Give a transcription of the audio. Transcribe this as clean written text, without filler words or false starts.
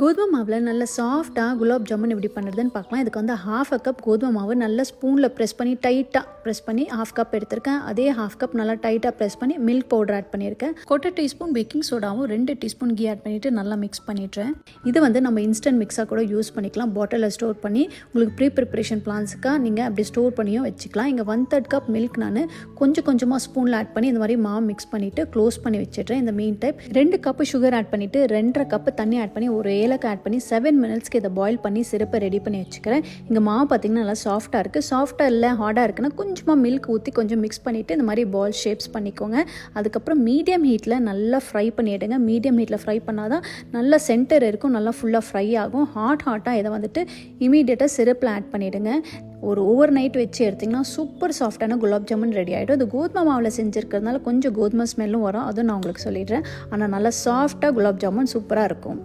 கோதுமை மாவில் நல்ல சாஃப்டாக குலாப் ஜாமுன் எப்படி பண்ணுறதுன்னு பார்க்கலாம். இதுக்கு வந்து 1/2 கப் கோதுமை மாவு நல்லா ஸ்பூனில் ப்ரெஸ் பண்ணி டைட்டாக ப்ரெஸ் பண்ணி 1/2 கப் எடுத்திருக்கேன். அதே 1/2 கப் நல்லா டைட்டாக ப்ரெஸ் பண்ணி மில்க் பவுடர் ஆட் பண்ணியிருக்கேன். 1/4 டீஸ்பூன் பேக்கிங் சோடாவும் 2 டீஸ்பூன் கீ ஆட் பண்ணிவிட்டு நல்லா மிக்ஸ் பண்ணிடுறேன். இது வந்து நம்ம இன்ஸ்டன்ட் மிக்ஸாக கூட யூஸ் பண்ணிக்கலாம். பாட்டிலில் ஸ்டோர் பண்ணி உங்களுக்கு ப்ரிப்பரேஷன் பிளான்ஸுக்காக நீங்கள் அப்படி ஸ்டோர் பண்ணியும் வச்சுக்கலாம். இங்கே 1/3 கப் மில்க் நான் கொஞ்சமாக ஸ்பூனில் ஆட் பண்ணி இந்த மாதிரி மாவு மிக்ஸ் பண்ணிவிட்டு க்ளோஸ் பண்ணி வச்சிடுறேன். இந்த மீன் டைப் 2 கப்பு சுகர் ஆட் பண்ணிவிட்டு 2.5 கப்பு தண்ணி ஆட் பண்ணி ஒரு ஏலக்காய் ஆட் பண்ணி 7 மினிட்ஸ்க்கு இதை பாயில் பண்ணி சிறப்பை ரெடி பண்ணி வச்சுக்கிறேன். இங்கே மாவு பார்த்திங்கன்னா நல்லா சாஃப்டாக இருக்குது. சாஃப்டாக இல்லை ஹார்டாக இருக்குன்னா கொஞ்சமாக மில்க் ஊற்றி கொஞ்சம் மிக்ஸ் பண்ணிவிட்டு இந்த மாதிரி பால் ஷேப்ஸ் பண்ணிக்கோங்க. அதுக்கப்புறம் மீடியம் ஹீட்டில் நல்லா ஃப்ரை பண்ணிவிடுங்க. மீடியம் ஹீட்டில் ஃப்ரை பண்ணால் தான் நல்லா சென்டர் இருக்கும், நல்லா ஃபுல்லாக ஃப்ரை ஆகும். ஹாட்டாக இதை வந்துட்டு இமீடியட்டாக சிறப்பில் ஆட் பண்ணிவிடுங்க. ஒரு ஓவர் நைட் வச்சு எடுத்திங்கன்னா சூப்பர் சாஃப்டான குலாப் ஜாமுன் ரெடி ஆகிடும். இது கோதுமை மாவில் செஞ்சுருக்கிறதுனால கொஞ்சம் கோதுமை ஸ்மெல்லும் வரும், அதுவும் நான் உங்களுக்கு சொல்லிடுறேன். ஆனால் நல்லா சாஃப்டாக குலாப் ஜாமுன் சூப்பராக இருக்கும்.